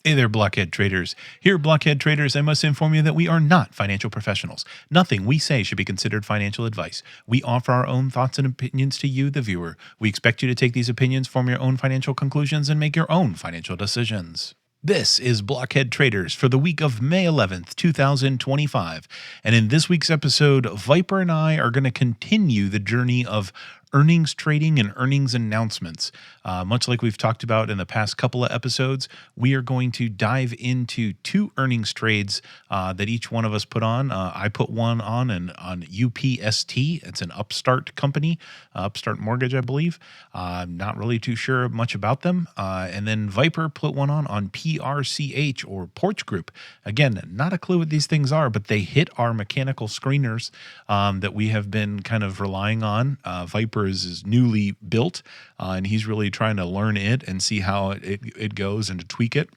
Hey there, Blockhead Traders. Here at Blockhead Traders, I must inform you that we are not financial professionals. Nothing we say should be considered financial advice. We offer our own thoughts and opinions to you, the viewer. We expect you to take these opinions, form your own financial conclusions, and make your own financial decisions. This is Blockhead Traders for the week of May 11th, 2025. And in this week's episode, Viper and I are going to continue the journey of earnings trading and earnings announcements. Much like we've talked about in the past couple of episodes, we are going to dive into two earnings trades that each one of us put on. I put one on UPST. It's an upstart company, Upstart Mortgage, I believe. I'm not really too sure much about them. And then Viper put one on PRCH, or Porch Group. Again, not a clue what these things are, but they hit our mechanical screeners that we have been kind of relying on. Viper is newly built, and he's really trying to learn it and see how it goes and to tweak it.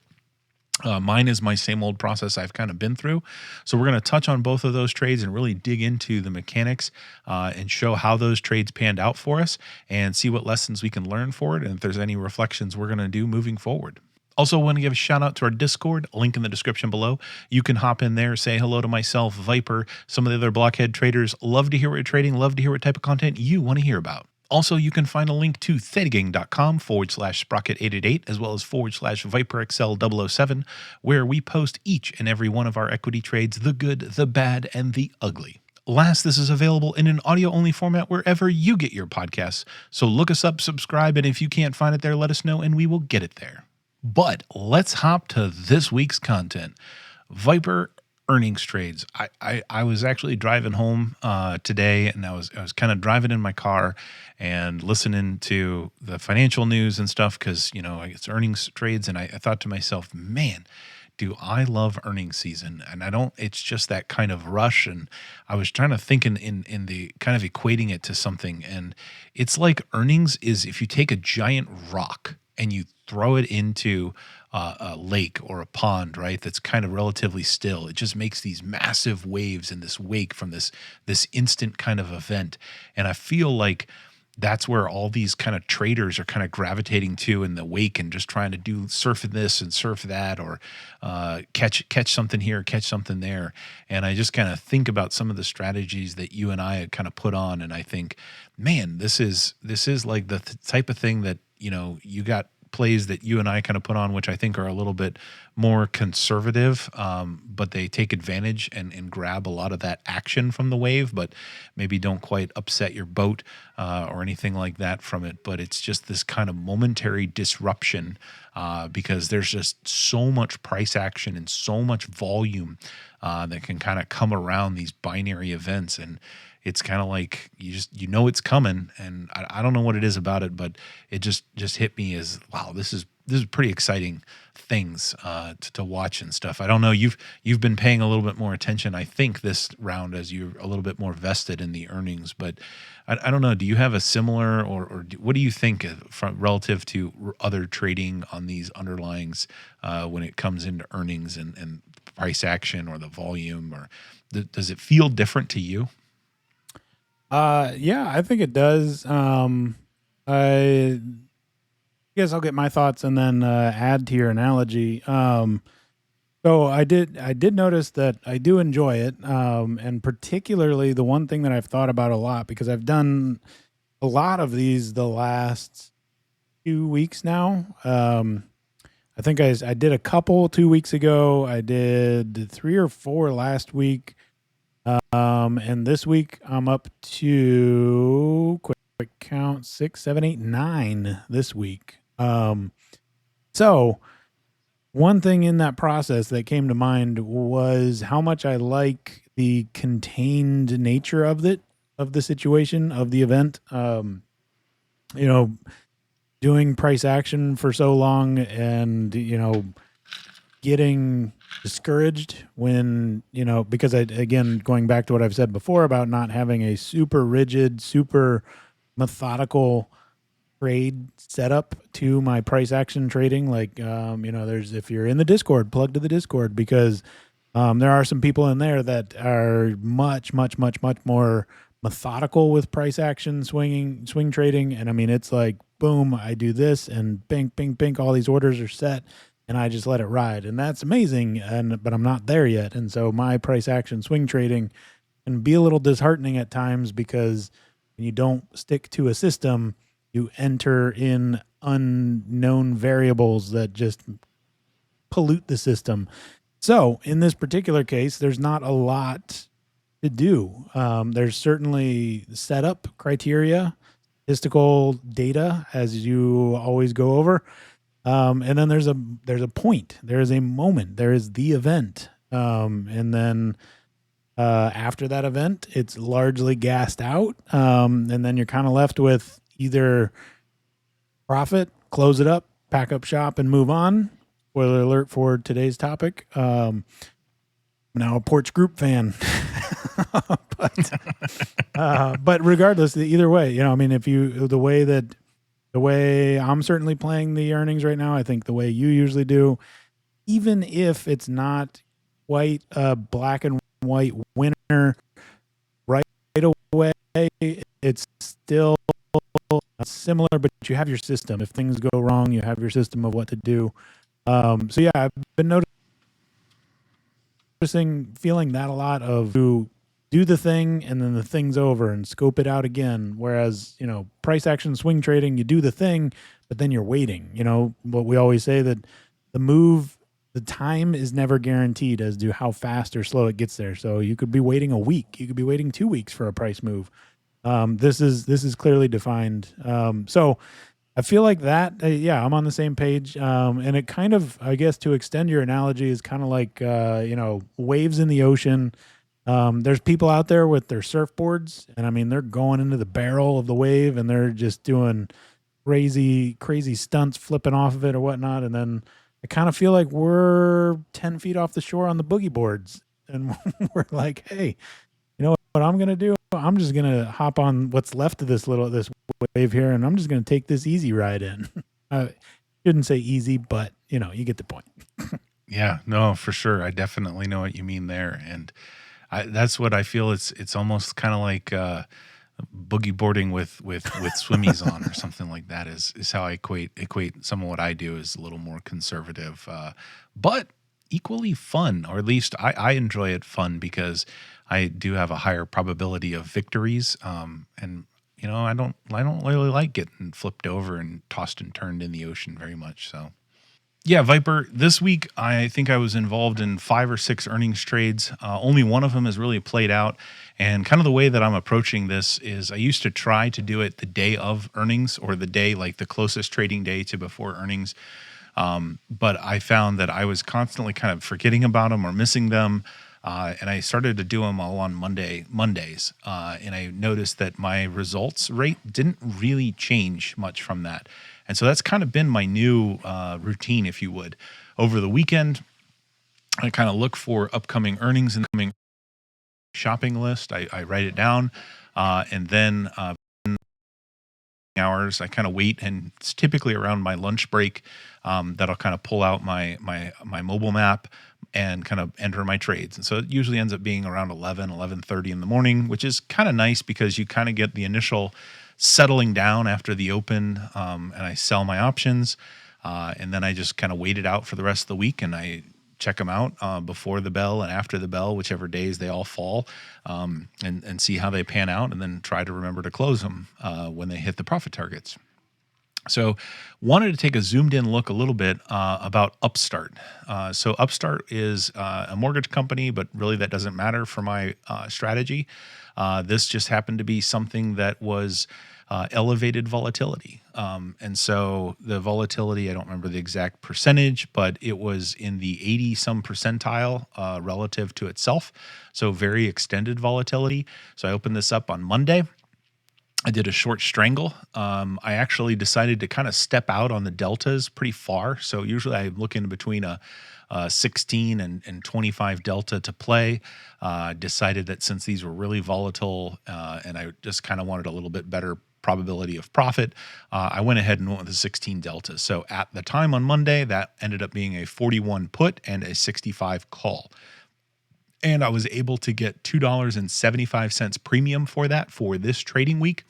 Mine is my same old process I've kind of been through. So we're going to touch on both of those trades and really dig into the mechanics and show how those trades panned out for us and see what lessons we can learn for it, and if there's any reflections we're going to do moving forward. Also, want to give a shout out to our Discord, link in the description below. You can hop in there, say hello to myself, Viper, some of the other Blockhead traders. Love to hear what you're trading, love to hear what type of content you want to hear about. Also, you can find a link to thetagang.com/sprocket888 as well as /ViperXL007, where we post each and every one of our equity trades, the good, the bad, and the ugly. Last, this is available in an audio-only format wherever you get your podcasts. So look us up, subscribe, and if you can't find it there, let us know and we will get it there. But let's hop to this week's content. Viper earnings trades. I was actually driving home today, and I was kind of driving in my car and listening to the financial news and stuff because, you know, it's earnings trades, and I thought to myself, man, do I love earnings season. And it's just that kind of rush. And I was trying to think in the kind of equating it to something. And it's like earnings is if you take a giant rock and you throw it into a lake or a pond, right, that's kind of relatively still. It just makes these massive waves in this wake from this instant kind of event. And I feel like that's where all these kind of traders are kind of gravitating to in the wake and just trying to do surf this and surf that, or catch something here, catch something there. And I just kind of think about some of the strategies that you and I had kind of put on, and I think, man, this is like the type of thing that, you know, you got plays that you and I kind of put on, which I think are a little bit more conservative, but they take advantage and grab a lot of that action from the wave, but maybe don't quite upset your boat or anything like that from it. But it's just this kind of momentary disruption because there's just so much price action and so much volume that can kind of come around these binary events. And it's kind of like you know it's coming, and I don't know what it is about it, but it just hit me as, wow, this is pretty exciting things to watch and stuff. I don't know, you've been paying a little bit more attention, I think, this round as you're a little bit more vested in the earnings, but I don't know, do you have a similar or what do you think relative to other trading on these underlyings when it comes into earnings and price action or the volume, or does it feel different to you? Yeah, I think it does. I guess I'll get my thoughts and then add to your analogy. So I did notice that I do enjoy it, and particularly the one thing that I've thought about a lot, because I've done a lot of these the last 2 weeks now. I think I did a couple 2 weeks ago. I did 3 or 4 last week. And this week I'm up to quick count 6, 7, 8, 9 this week. So one thing in that process that came to mind was how much I like the contained nature of the situation, of the event. You know, doing price action for so long and, you know, getting discouraged when, you know, because again, going back to what I've said before about not having a super rigid, super methodical trade setup to my price action trading. Like, you know, if you're in the Discord, plug to the Discord, because there are some people in there that are much more methodical with price action swing trading. And I mean, it's like, boom, I do this and bink, all these orders are set. and I just let it ride, and that's amazing. But I'm not there yet, and so my price action swing trading can be a little disheartening at times because when you don't stick to a system, you enter in unknown variables that just pollute the system. So in this particular case, there's not a lot to do. There's certainly setup criteria, statistical data, as you always go over. And then there's a point, there is a moment, there is the event. And then after that event, it's largely gassed out. And then you're kind of left with either profit, close it up, pack up shop, and move on. Spoiler alert for today's topic. I'm now a Porch Group fan. But regardless, either way, I mean, the way I'm certainly playing the earnings right now, I think the way you usually do, even if it's not quite a black and white winner right away, it's still similar, but you have your system. If things go wrong, you have your system of what to do. So yeah, I've been noticing, feeling that a lot of do the thing and then the thing's over and scope it out again. Whereas, price action swing trading, you do the thing, but then you're waiting. What we always say, that the time is never guaranteed as to how fast or slow it gets there. So you could be waiting a week, you could be waiting 2 weeks for a price move. This is clearly defined. So I feel like that, I'm on the same page. And it kind of, I guess, to extend your analogy, is kind of like, waves in the ocean. There's people out there with their surfboards, and I mean, they're going into the barrel of the wave and they're just doing crazy stunts, flipping off of it or whatnot. And then I kind of feel like we're 10 feet off the shore on the boogie boards, and we're like, hey, you know what I'm going to do? I'm just going to hop on what's left of this wave here, and I'm just going to take this easy ride in. Shouldn't say easy, but you get the point. Yeah, no, for sure. I definitely know what you mean there. And that's what I feel. It's almost kind of like boogie boarding with swimmies on, or something like that is how I equate some of what I do is a little more conservative, but equally fun, or at least I enjoy it fun, because I do have a higher probability of victories. And I don't really like getting flipped over and tossed and turned in the ocean very much. So yeah, Viper, this week I think I was involved in 5 or 6 earnings trades. Only one of them has really played out. And kind of the way that I'm approaching this is, I used to try to do it the day of earnings, or the day, like the closest trading day to before earnings. But I found that I was constantly kind of forgetting about them or missing them. And I started to do them all on Mondays. And I noticed that my results rate didn't really change much from that. And so that's kind of been my new routine, if you would. Over the weekend, I kind of look for upcoming earnings and coming shopping list. I write it down, and then hours I kind of wait, and it's typically around my lunch break that I'll kind of pull out my mobile map and kind of enter my trades. And so it usually ends up being around 11:30 in the morning, which is kind of nice because you kind of get the initial settling down after the open, and I sell my options, and then I just kind of wait it out for the rest of the week, and I check them out before the bell and after the bell, whichever days they all fall, and see how they pan out, and then try to remember to close them when they hit the profit targets. So wanted to take a zoomed in look a little bit about Upstart. So Upstart is a mortgage company, but really that doesn't matter for my strategy. This just happened to be something that was elevated volatility. And so the volatility, I don't remember the exact percentage, but it was in the 80 some percentile relative to itself. So very extended volatility. So I opened this up on Monday. I did a short strangle. I actually decided to kind of step out on the deltas pretty far. So usually I'm looking between a 16 and 25 delta to play. Decided that since these were really volatile, and I just kind of wanted a little bit better probability of profit, I went ahead and went with a 16 delta. So at the time on Monday, that ended up being a 41 put and a 65 call. And I was able to get $2.75 premium for that for this trading week.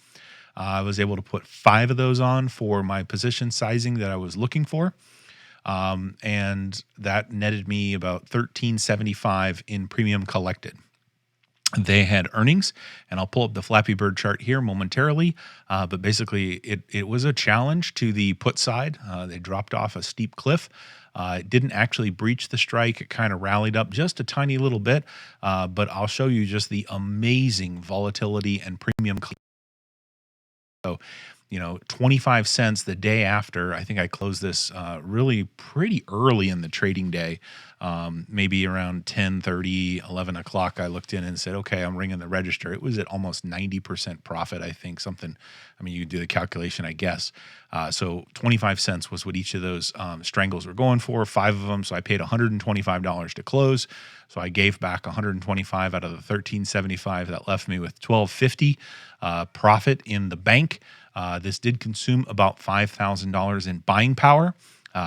I was able to put 5 of those on for my position sizing that I was looking for. and that netted me about $13.75 in premium collected. They had earnings, and I'll pull up the Flappy Bird chart here momentarily. But basically, it was a challenge to the put side. They dropped off a steep cliff. It didn't actually breach the strike. It kind of rallied up just a tiny little bit. But I'll show you just the amazing volatility and premium. So, 25 cents the day after. I think I closed this really pretty early in the trading day, maybe around 10:30, 11 o'clock. I looked in and said, okay, I'm ringing the register. It was at almost 90% profit, I think. You do the calculation, I guess. So 25 cents was what each of those strangles were going for, 5 of them. So I paid $125 to close. So I gave back 125 out of the 1375. That left me with $12.50 profit in the bank. This did consume about $5,000 in buying power.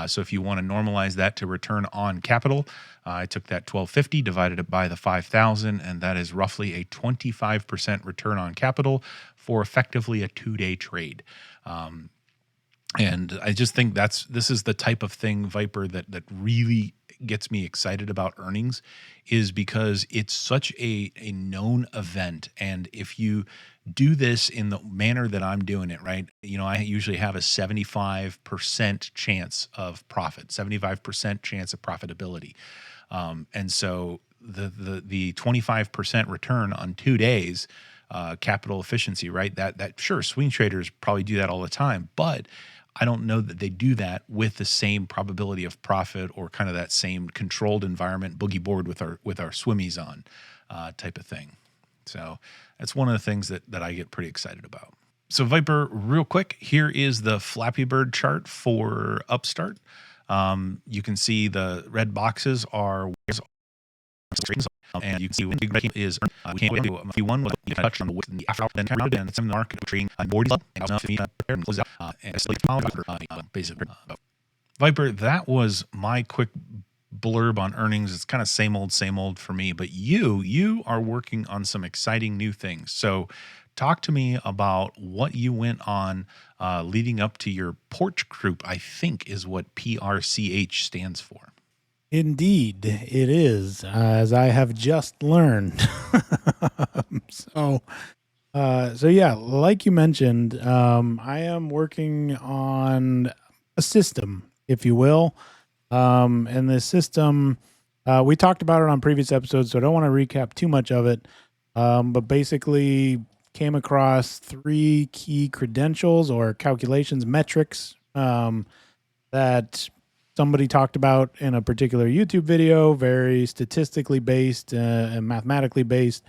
So if you want to normalize that to return on capital, I took that $12.50, divided it by the 5,000, and that is roughly a 25% return on capital for effectively a 2-day trade. And I just think this is the type of thing, Viper, that really gets me excited about earnings, is because it's such a known event. And if you do this in the manner that I'm doing it, right, I usually have a 75% chance of profit, 75% chance of profitability. And so the 25% return on 2 days, capital efficiency, right? That sure, swing traders probably do that all the time, but I don't know that they do that with the same probability of profit or kind of that same controlled environment, boogie board with our swimmies on type of thing. So that's one of the things that I get pretty excited about. So Viper, real quick, here is the Flappy Bird chart for Upstart. You can see the red boxes are and you can see when big is we can't do Q1 was touched on the after then turned and some market trading board and close out and basically Viper. That was my quick blurb on earnings. It's kind of same old for me, but you are working on some exciting new things. So talk to me about what you went on leading up to your porch group, I think is what PRCH stands for. Indeed, it is, as I have just learned. So yeah, like you mentioned, I am working on a system, if you will. And this system, we talked about it on previous episodes, so I don't want to recap too much of it. But basically came across 3 key credentials or calculations, metrics, that somebody talked about in a particular YouTube video, very statistically based and mathematically based.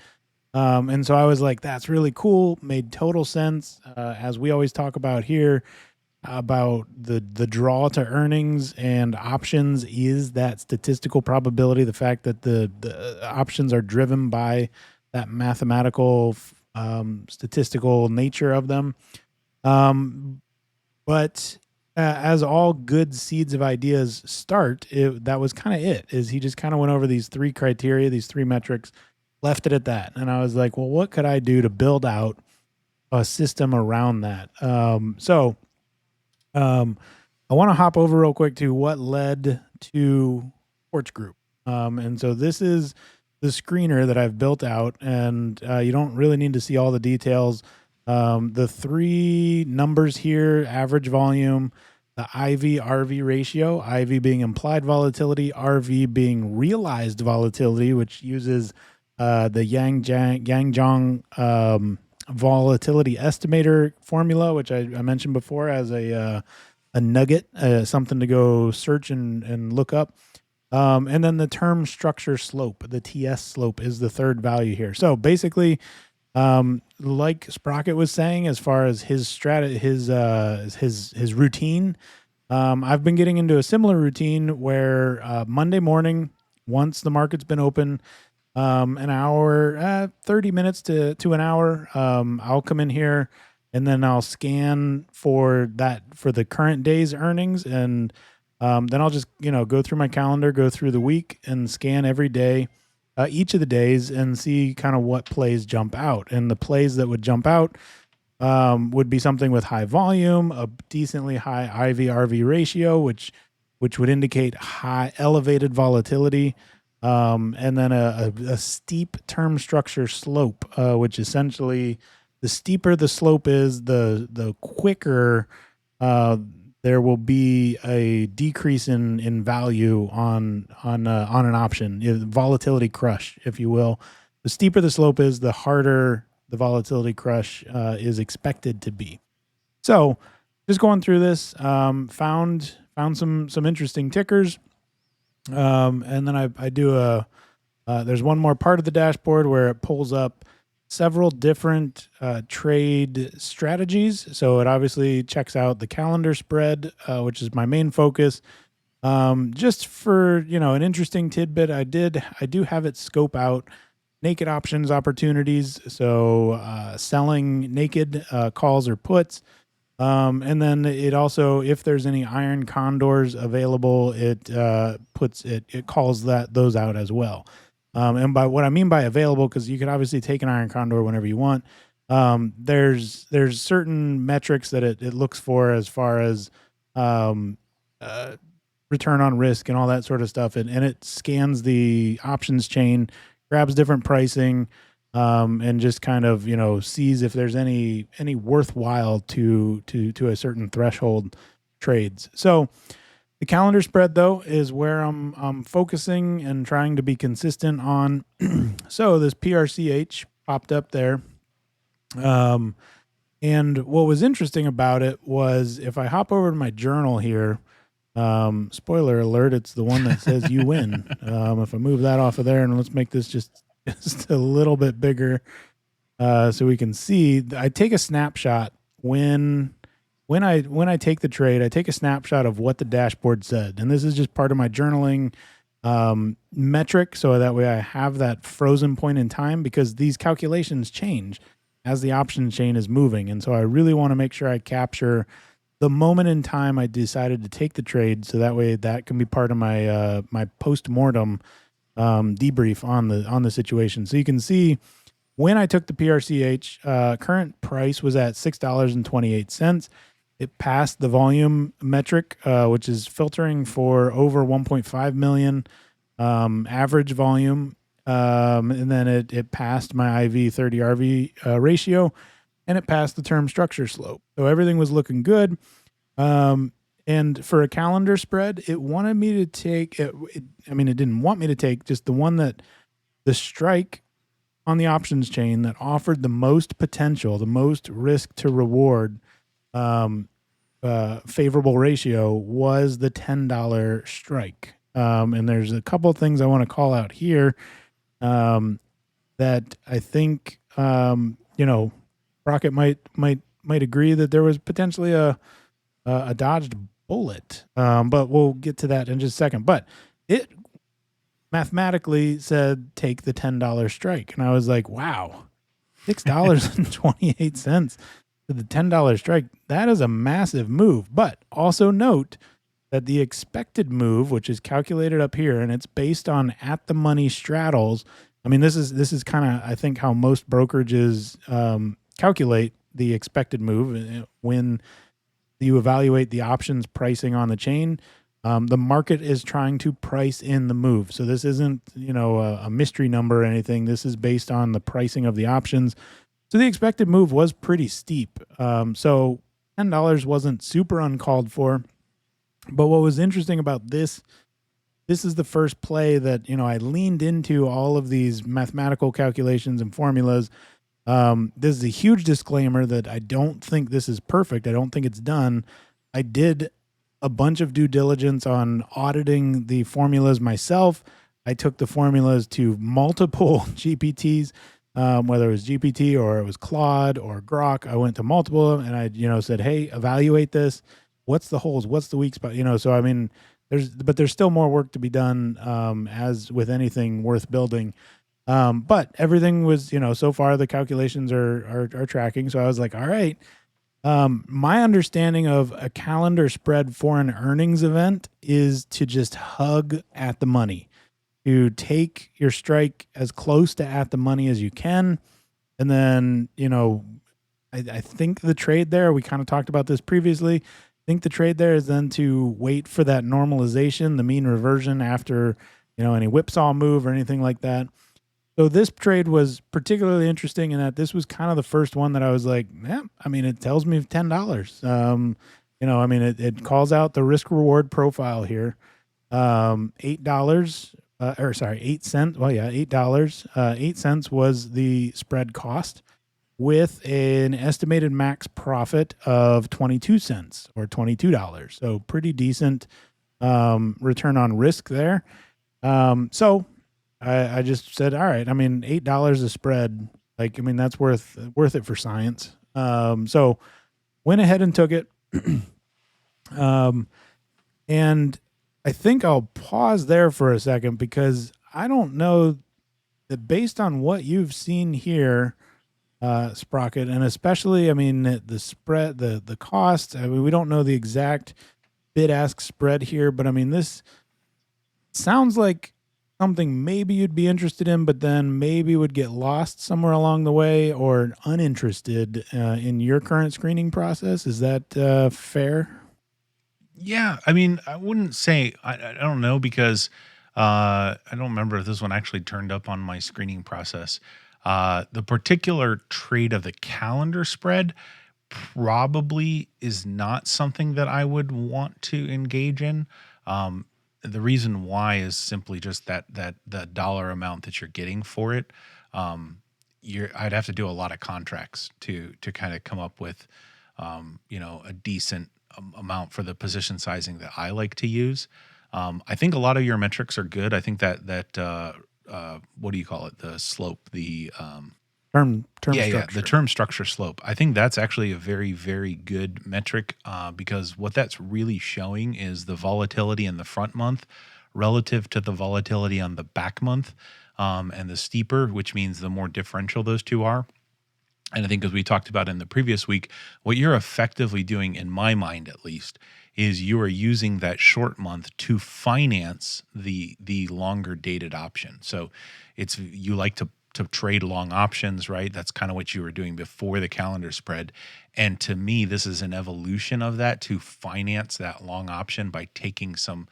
And so I was like, that's really cool. Made total sense. As we always talk about here, about the draw to earnings and options is that statistical probability, the fact that the options are driven by that mathematical statistical nature of them. But as all good seeds of ideas start, that was kind of it. Is he just kind of went over these 3 criteria, these 3 metrics, left it at that. And I was like, well, what could I do to build out a system around that? So I want to hop over real quick to what led to Porch Group. And so this is the screener that I've built out, and you don't really need to see all the details. The 3 numbers here, average volume, the IV-RV ratio, IV being implied volatility, RV being realized volatility, which uses the Yang-Zhang volatility estimator formula, which I mentioned before as a nugget, something to go search and look up. And then the term structure slope, the TS slope, is the 3rd value here. So basically, like Sprocket was saying, as far as his routine, I've been getting into a similar routine where Monday morning, once the market's been open, an hour, 30 minutes to an hour, I'll come in here and then I'll scan for the current day's earnings, and then I'll just go through my calendar, go through the week, and scan every day. Each of the days, and see kind of what plays jump out. And the plays that would jump out would be something with high volume, a decently high IV-RV ratio, which which would indicate high elevated volatility, and then a steep term structure slope, which essentially the steeper the slope is, the quicker there will be a decrease in value on an option, volatility crush, if you will. The steeper the slope is, the harder the volatility crush is expected to be. So, just going through this, found some interesting tickers, and then I do there's one more part of the dashboard where it pulls up several different trade strategies. So it obviously checks out the calendar spread, which is my main focus. Just for an interesting tidbit, I do have it scope out naked options opportunities. So selling naked calls or puts. And then it also, if there's any iron condors available, it calls those out as well. And by what I mean by available, because you could obviously take an iron condor whenever you want. There's certain metrics that it looks for as far as return on risk and all that sort of stuff, and it scans the options chain, grabs different pricing, and just kind of sees if there's any worthwhile to a certain threshold trades. So the calendar spread, though, is where I'm focusing and trying to be consistent on. So this PRCH popped up there. And what was interesting about it was if I hop over to my journal here, spoiler alert, it's the one that says you win. If I move that off of there, and let's make this just a little bit bigger so we can see. I take a snapshot when I take the trade, I take a snapshot of what the dashboard said. And this is just part of my journaling metric, so that way I have that frozen point in time, because these calculations change as the option chain is moving. And so I really want to make sure I capture the moment in time I decided to take the trade, so that way that can be part of my my post-mortem debrief on the situation. So you can see when I took the PRCH, current price was at $6.28. It passed the volume metric, which is filtering for over 1.5 million average volume. And then it passed my IV 30 RV ratio, and it passed the term structure slope. So everything was looking good. And for a calendar spread, it wanted me to take, it didn't want me to take just the one that the strike on the options chain that offered the most potential, the most risk to reward favorable ratio was the $10 strike. And there's a couple of things I want to call out here that I think, Rocket might agree that there was potentially a dodged bullet. But we'll get to that in just a second. But it mathematically said take the $10 strike, and I was like, wow, $6.28 to the $10 strike. That is a massive move. But also note that the expected move, which is calculated up here, and it's based on at the money straddles. I mean, this is kind of, I think, how most brokerages calculate the expected move when you evaluate the options pricing on the chain. The market is trying to price in the move. So this isn't, a mystery number or anything. This is based on the pricing of the options. So the expected move was pretty steep. So $10 wasn't super uncalled for. But what was interesting about this is the first play that, I leaned into all of these mathematical calculations and formulas. This is a huge disclaimer that I don't think this is perfect. I don't think it's done. I did a bunch of due diligence on auditing the formulas myself. I took the formulas to multiple GPTs, whether it was GPT or it was Claude or Grok. I went to multiple and I, said, hey, evaluate this. What's the holes? What's the weak spot? So, I mean, there's still more work to be done, as with anything worth building. But everything was, so far the calculations are tracking. So I was like, all right. My understanding of a calendar spread for an earnings event is to just hug at the money, to take your strike as close to at the money as you can. And then, I think the trade there, we kind of talked about this previously. think the trade there is then to wait for that normalization, the mean reversion after, any whipsaw move or anything like that. So this trade was particularly interesting in that this was kind of the first one that I was like, yeah, I mean, it tells me $10. It calls out the risk reward profile here. $8, 8 cents. Well, yeah, $8. 8 cents was the spread cost with an estimated max profit of 22 cents or $22. So pretty decent return on risk there. So I just said, all right, I mean, $8 a spread. That's worth it for science. So went ahead and took it. And I think I'll pause there for a second because I don't know that based on what you've seen here, Sprocket, and especially, the spread, the cost. We don't know the exact bid-ask spread here, but this sounds like something maybe you'd be interested in, but then maybe would get lost somewhere along the way or uninterested in your current screening process. Is that fair? Yeah, I wouldn't say I don't know because I don't remember if this one actually turned up on my screening process. The particular trade of the calendar spread probably is not something that I would want to engage in. The reason why is simply just that the dollar amount that you're getting for it. I'd have to do a lot of contracts to kind of come up with a decent amount for the position sizing that I like to use. I think a lot of your metrics are good. I think that what do you call it? The slope, the term yeah, structure. the term structure slope. I think that's actually a very, very good metric because what that's really showing is the volatility in the front month relative to the volatility on the back month, and the steeper, which means the more differential those two are. And I think, as we talked about in the previous week, what you're effectively doing, in my mind at least, is you are using that short month to finance the longer dated option. So you like to trade long options, right? That's kind of what you were doing before the calendar spread. And to me, this is an evolution of that to finance that long option by taking some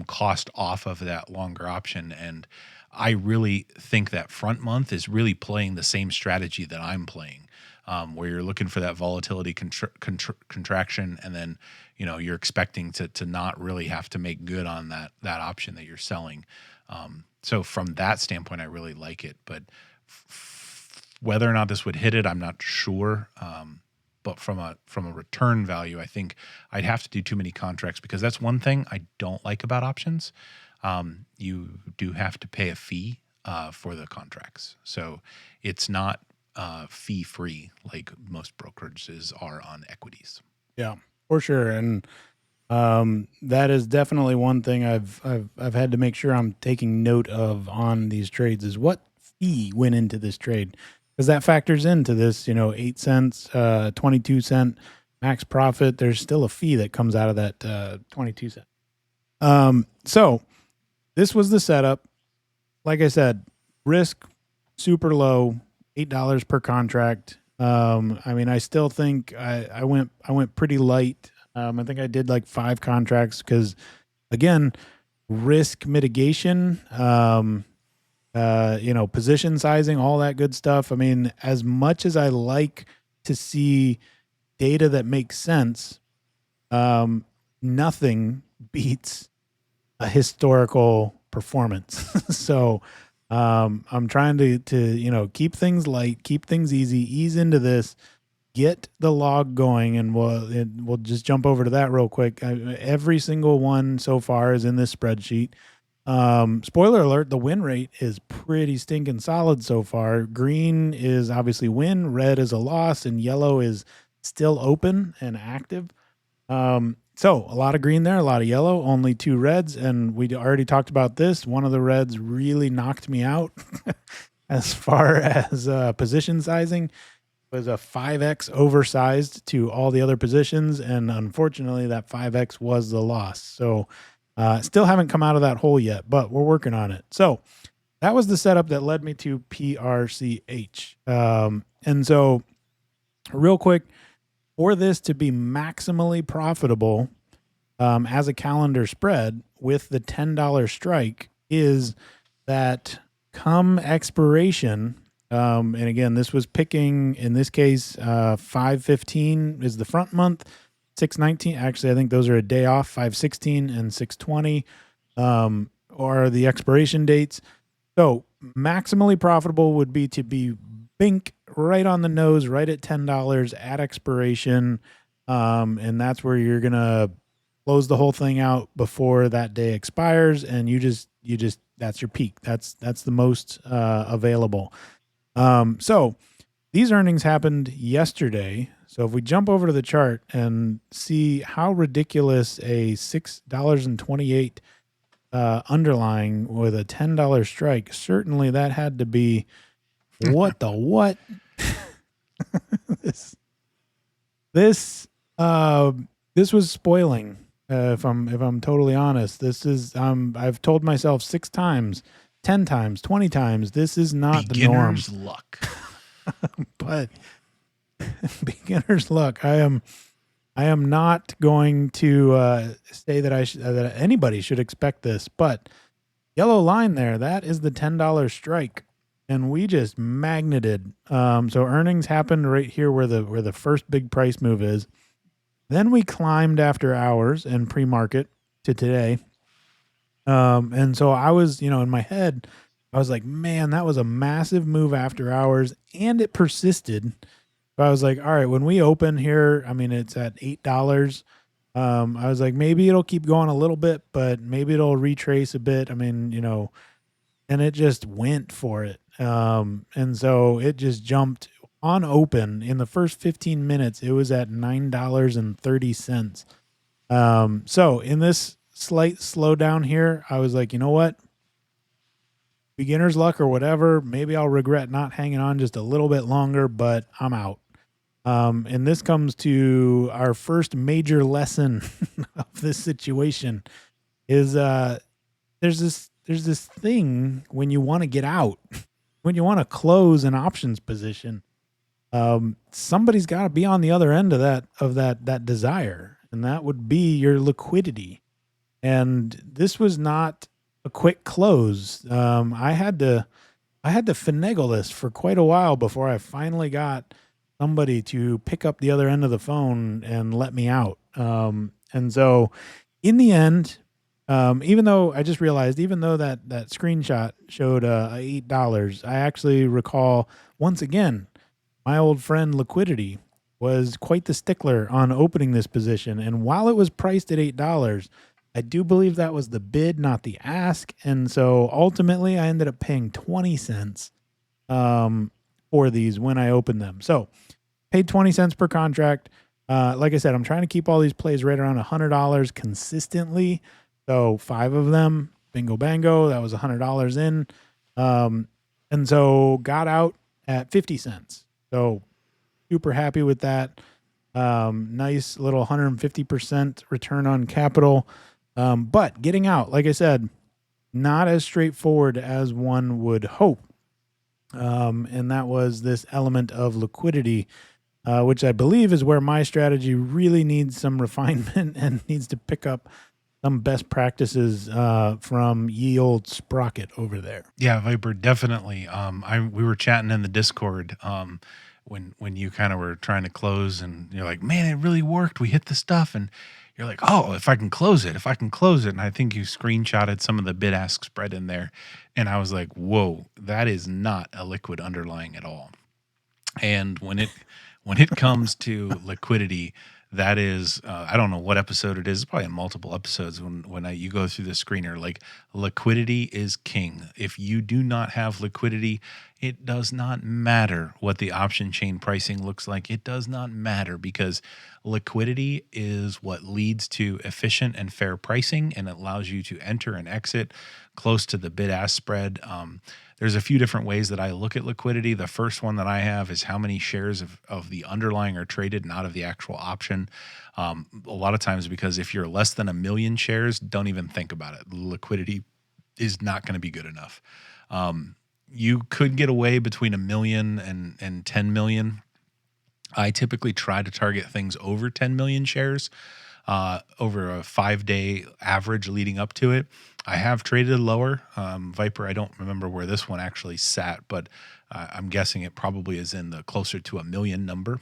cost off of that longer option. And I really think that front month is really playing the same strategy that I'm playing, where you're looking for that volatility contraction, and then you're expecting to not really have to make good on that option that you're selling. So from that standpoint, I really like it. But whether or not this would hit it, I'm not sure. But from a return value, I think I'd have to do too many contracts because that's one thing I don't like about options. You do have to pay a fee for the contracts. So it's not fee free like most brokerages are on equities. Yeah, for sure. And that is definitely one thing I've had to make sure I'm taking note of on these trades is what fee went into this trade, because that factors into this, 8 cents, 22 cent max profit. There's still a fee that comes out of that 22 cent. So this was the setup. Like I said, risk super low, $8 per contract. I still think I went pretty light. I think I did like 5 contracts because, again, risk mitigation, position sizing, all that good stuff. As much as I like to see data that makes sense, nothing beats a historical performance. So I'm trying to keep things light, keep things easy, ease into this, get the log going, and we'll just jump over to that real quick. Every single one so far is in this spreadsheet. Spoiler alert, the win rate is pretty stinking solid so far. Green is obviously win, red is a loss, and yellow is still open and active. So a lot of green there, a lot of yellow, only 2 reds. And we already talked about this. One of the reds really knocked me out as far as position sizing. It was a 5X oversized to all the other positions. And unfortunately, that 5X was the loss. So still haven't come out of that hole yet, but we're working on it. So that was the setup that led me to PRCH. And so real quick, for this to be maximally profitable as a calendar spread with the $10 strike is that come expiration, and again, this was picking, in this case, 5/15 is the front month, 6/19. Actually, I think those are a day off, 5/16 and 6/20 are the expiration dates. So maximally profitable would be to be bink right on the nose, right at $10 at expiration. And that's where you're going to close the whole thing out before that day expires. And you just, that's your peak. That's the most available. So these earnings happened yesterday. So if we jump over to the chart and see how ridiculous a $6.28 underlying with a $10 strike, certainly that had to be what the what? This was spoiling. If I'm totally honest, this is I've told myself 6 times, 10 times, 20 times, this is not beginner's the norm. luck. But beginner's luck. I am not going to say that that anybody should expect this, but yellow line there, that is the $10 strike, and we just magneted. So earnings happened right here where the first big price move is. Then we climbed after hours and pre-market to today. And so I was, in my head, I was like, man, that was a massive move after hours, and it persisted. So I was like, all right, when we open here, I mean, it's at $8. I was like, maybe it'll keep going a little bit, but maybe it'll retrace a bit. I mean, and it just went for it. And so it just jumped on open. In the first 15 minutes, it was at $9.30. So in this slight slowdown here, I was like, you know what? Beginner's luck or whatever. Maybe I'll regret not hanging on just a little bit longer, but I'm out. And this comes to our first major lesson of this situation is there's this thing when you want to get out, when you want to close an options position, somebody's got to be on the other end of that desire, and that would be your liquidity. And this was not a quick close. I had to finagle this for quite a while before I finally got somebody to pick up the other end of the phone and let me out. And so in the end, even though I just realized, even though that screenshot showed $8, I actually recall once again, my old friend Liquidity was quite the stickler on opening this position. And while it was priced at $8, I do believe that was the bid, not the ask. And so ultimately I ended up paying 20 cents for these when I opened them. So paid 20 cents per contract. Like I said, I'm trying to keep all these plays right around $100 consistently. So 5 of them, bingo bango, that was $100 in. And so got out at 50 cents. So super happy with that. Nice little 150% return on capital. But getting out, like I said, not as straightforward as one would hope. And that was this element of liquidity, which I believe is where my strategy really needs some refinement and needs to pick up some best practices from ye old Sprocket over there. Yeah, Viper, definitely. We were chatting in the Discord when you kind of were trying to close, and you're like, man, it really worked. We hit the stuff, and you're like, oh, if I can close it. And I think you screenshotted some of the bid-ask spread in there, and I was like, whoa, that is not a liquid underlying at all. And when it comes to liquidity, that is, I don't know what episode it is. It's probably multiple episodes when you go through the screener. Like, liquidity is king. If you do not have liquidity, it does not matter what the option chain pricing looks like. It does not matter, because liquidity is what leads to efficient and fair pricing, and it allows you to enter and exit close to the bid-ask spread. There's a few different ways that I look at liquidity. The first one that I have is how many shares of the underlying are traded, not of the actual option. A lot of times, because if you're less than 1 million shares, don't even think about it. Liquidity is not going to be good enough. You could get away between 1 million and 10 million. I typically try to target things over 10 million shares over a 5-day average leading up to it. I have traded lower. Viper, I don't remember where this one actually sat, but I'm guessing it probably is in the closer to a million number.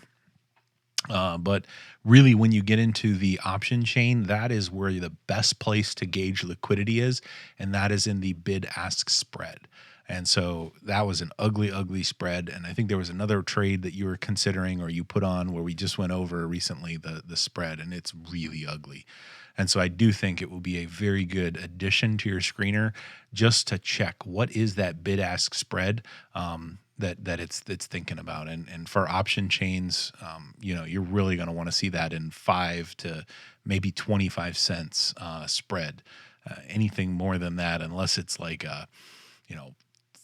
But really, when you get into the option chain, that is where the best place to gauge liquidity is, and that is in the bid-ask spread. And so that was an ugly, ugly spread. And I think there was another trade that you were considering or you put on where we just went over recently the spread, and it's really ugly. And so I do think it will be a very good addition to your screener just to check what is that bid-ask spread. That it's thinking about, and for option chains, you're really going to want to see that in 5 to maybe 25 cents spread. Anything more than that, unless it's like a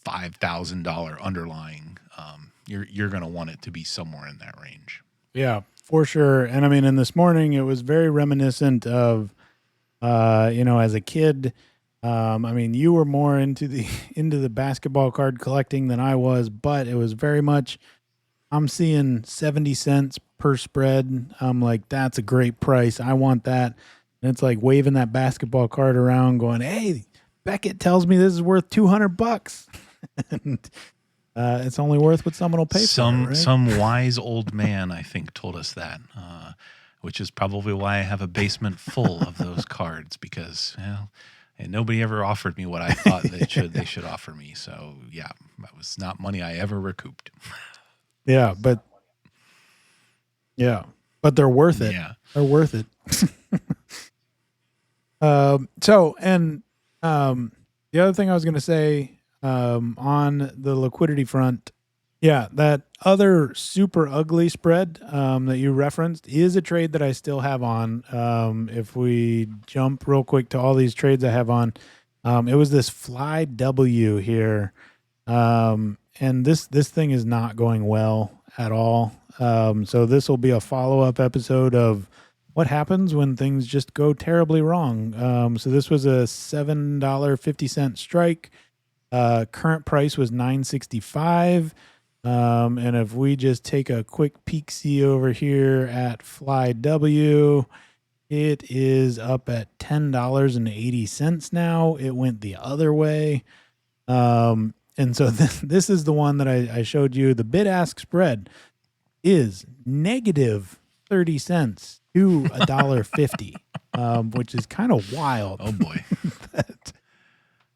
$5,000 underlying, you're going to want it to be somewhere in that range. Yeah, for sure. And I mean, in this morning, it was very reminiscent of, as a kid. I mean, you were more into the basketball card collecting than I was, but it was very much, I'm seeing 70 cents per spread. I'm like, that's a great price. I want that. And it's like waving that basketball card around going, hey, Beckett tells me this is worth $200. And it's only worth what someone will pay for it, right? Some wise old man, I think, told us that, which is probably why I have a basement full of those cards, because, and nobody ever offered me what I thought they should offer me. So yeah, that was not money I ever recouped. Yeah, but they're worth it. Yeah, they're worth it. The other thing I was going to say on the liquidity front, that other super ugly spread that you referenced is a trade that I still have on. If we jump real quick to all these trades I have on, it was this Fly W here, and this thing is not going well at all. So this will be a follow-up episode of what happens when things just go terribly wrong. So this was a $7.50 strike. Current price was $9.65. And if we just take a quick peek-see over here at Fly W, it is up at $10.80 now. It went the other way. And so this is the one that I showed you. The bid-ask spread is negative 30 cents to $1.50, which is kind of wild. Oh boy.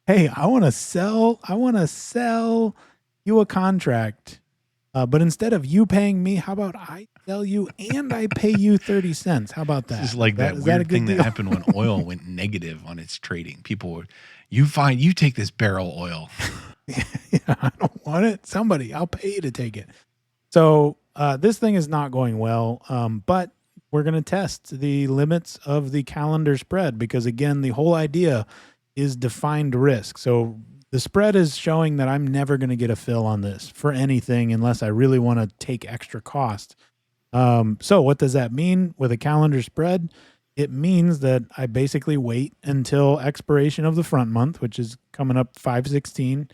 Hey, I want to sell you a contract, but instead of you paying me, how about I sell you and I pay you 30 cents? How about that? This is like that weird thing that happened when oil went negative on its trading. People were, you take this barrel oil. Yeah, I don't want it. Somebody, I'll pay you to take it. So this thing is not going well, but we're going to test the limits of the calendar spread because, again, the whole idea is defined risk. So the spread is showing that I'm never going to get a fill on this for anything unless I really want to take extra cost. So what does that mean with a calendar spread? It means that I basically wait until expiration of the front month, which is coming up 5/16.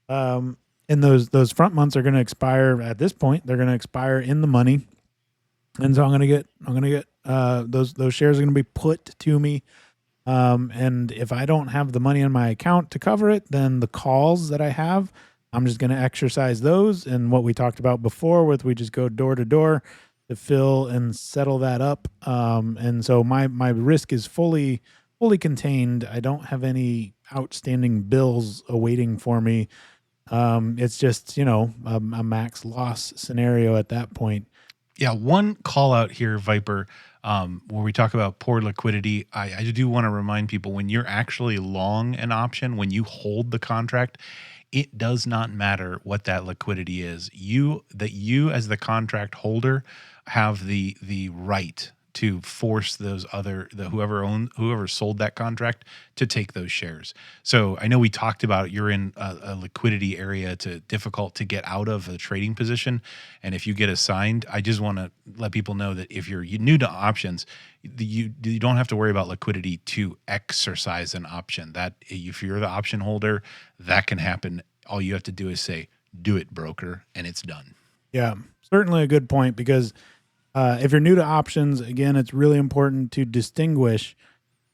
And those front months are going to expire at this point. They're going to expire in the money. And so I'm going to get those shares are going to be put to me. And if I don't have the money in my account to cover it, then the calls that I have, I'm just going to exercise those. And what we talked about before with we just go door to door to fill and settle that up. And so my risk is fully contained. I don't have any outstanding bills awaiting for me. It's just, a max loss scenario at that point. Yeah, one call out here, Viper, where we talk about poor liquidity. I do want to remind people when you're actually long an option, when you hold the contract, it does not matter what that liquidity is. You as the contract holder have the right to force those whoever sold that contract to take those shares. So I know we talked about you're in a liquidity area difficult to get out of a trading position. And if you get assigned, I just want to let people know that if you're new to options, you don't have to worry about liquidity to exercise an option. That if you're the option holder, that can happen. All you have to do is say, "Do it, broker," and it's done. Yeah, certainly a good point because if you're new to options, again, it's really important to distinguish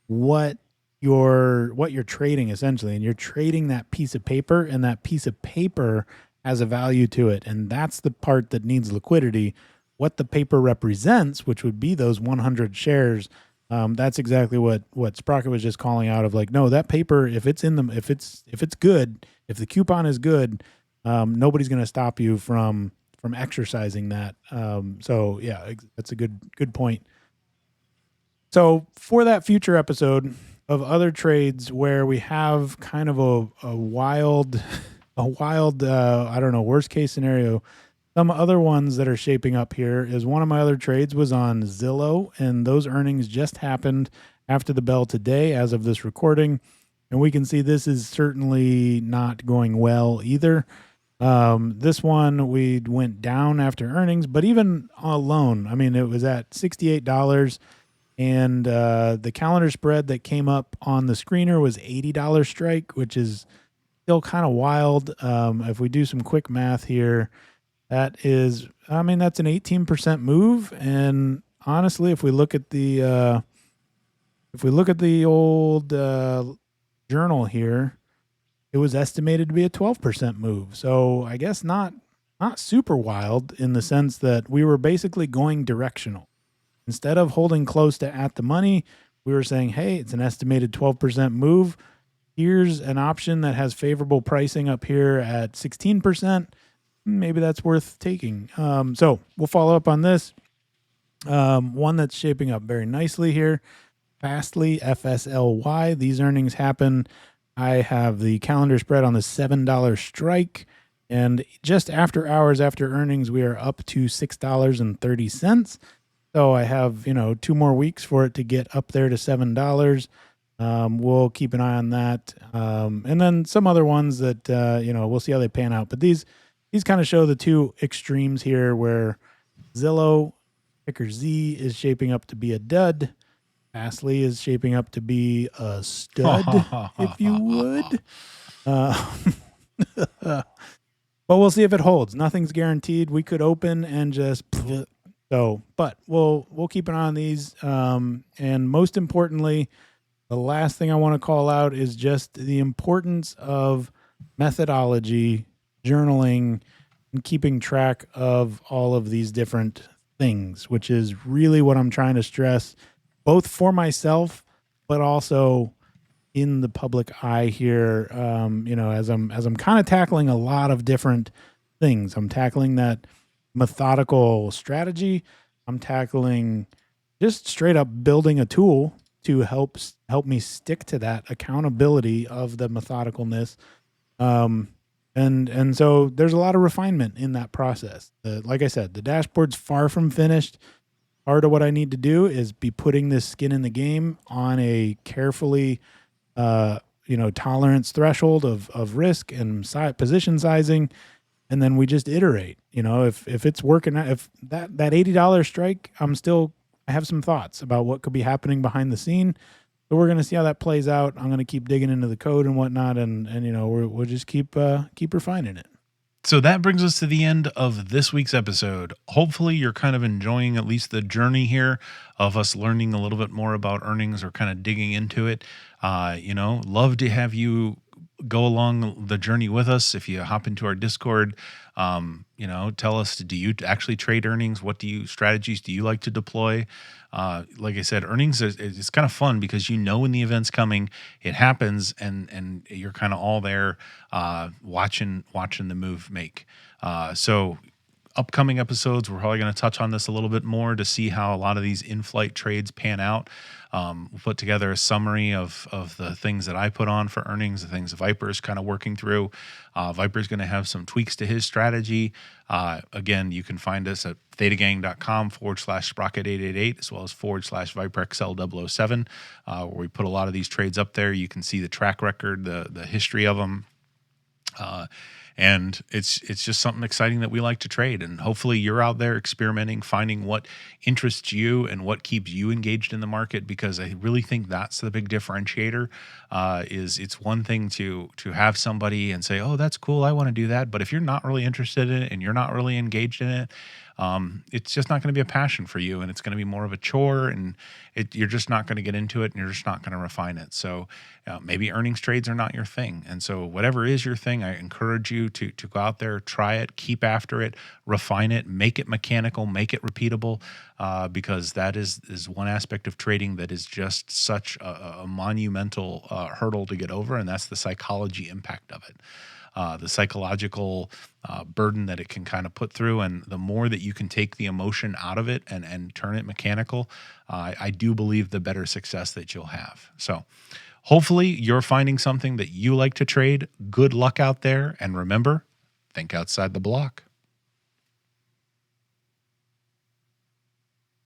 what you're trading essentially, and you're trading that piece of paper, and that piece of paper has a value to it, and that's the part that needs liquidity. What the paper represents, which would be those 100 shares, that's exactly what Sprocket was just calling out of like, no, that paper, if it's good, if the coupon is good, nobody's going to stop you from exercising that. So yeah, that's a good point. So for that future episode of other trades where we have kind of a wild, I don't know, worst case scenario, some other ones that are shaping up here is one of my other trades was on Zillow, and those earnings just happened after the bell today as of this recording. And we can see this is certainly not going well either. This one, we went down after earnings, but even alone, I mean, it was at $68. And the calendar spread that came up on the screener was $80 strike, which is still kind of wild. If we do some quick math here, that's an 18% move. And honestly, if we look at the old journal here, it was estimated to be a 12% move. So I guess not super wild in the sense that we were basically going directional. Instead of holding close to at the money, we were saying, hey, it's an estimated 12% move. Here's an option that has favorable pricing up here at 16%. Maybe that's worth taking. So we'll follow up on this. One that's shaping up very nicely here. Fastly, FSLY. These earnings happen. I have the calendar spread on the $7 strike. And just after hours after earnings, we are up to $6.30. So I have, 2 more weeks for it to get up there to $7. We'll keep an eye on that. And then some other ones that, we'll see how they pan out. But these kind of show the two extremes here where Zillow, ticker Z, is shaping up to be a dud. Fastly is shaping up to be a stud, if you would. But we'll see if it holds. Nothing's guaranteed. We could open and just... So, but we'll keep an eye on these. And most importantly, the last thing I want to call out is just the importance of methodology, journaling, and keeping track of all of these different things, which is really what I'm trying to stress, both for myself, but also in the public eye here. As I'm kind of tackling a lot of different things. I'm tackling that methodical strategy. I'm tackling just straight up building a tool to help me stick to that accountability of the methodicalness. And so there's a lot of refinement in that process. Like I said, the dashboard's far from finished. Part of what I need to do is be putting this skin in the game on a carefully, tolerance threshold of risk and position sizing. And then we just iterate, if it's working, if that $80 strike, I have some thoughts about what could be happening behind the scene. So we're going to see how that plays out. I'm going to keep digging into the code and whatnot. And we'll just keep refining it. So that brings us to the end of this week's episode. Hopefully you're kind of enjoying at least the journey here of us learning a little bit more about earnings or kind of digging into it. Love to have you go along the journey with us. If you hop into our Discord, tell us, do you actually trade earnings? What strategies do you like to deploy? Like I said, earnings is kind of fun because when the event's coming, it happens, and you're kind of all there watching the move make. So upcoming episodes, we're probably going to touch on this a little bit more to see how a lot of these in-flight trades pan out. We'll put together a summary of the things that I put on for earnings, the things Viper's kind of working through. Viper's going to have some tweaks to his strategy. Again, you can find us at thetagang.com/sprocket888 as well as /ViperXL007, where we put a lot of these trades up there. You can see the track record, the history of them. And it's just something exciting that we like to trade. And hopefully you're out there experimenting, finding what interests you and what keeps you engaged in the market, because I really think that's the big differentiator. Is it's one thing to have somebody and say, oh, that's cool, I want to do that. But if you're not really interested in it and you're not really engaged in it, it's just not going to be a passion for you, and it's going to be more of a chore, and you're just not going to get into it, and you're just not going to refine it. So maybe earnings trades are not your thing. And so whatever is your thing, I encourage you to go out there, try it, keep after it, refine it, make it mechanical, make it repeatable, because that is one aspect of trading that is just such a monumental hurdle to get over, and that's the psychology impact of it. The psychological burden that it can kind of put through. And the more that you can take the emotion out of it and turn it mechanical, I do believe the better success that you'll have. So hopefully you're finding something that you like to trade. Good luck out there. And remember, think outside the block.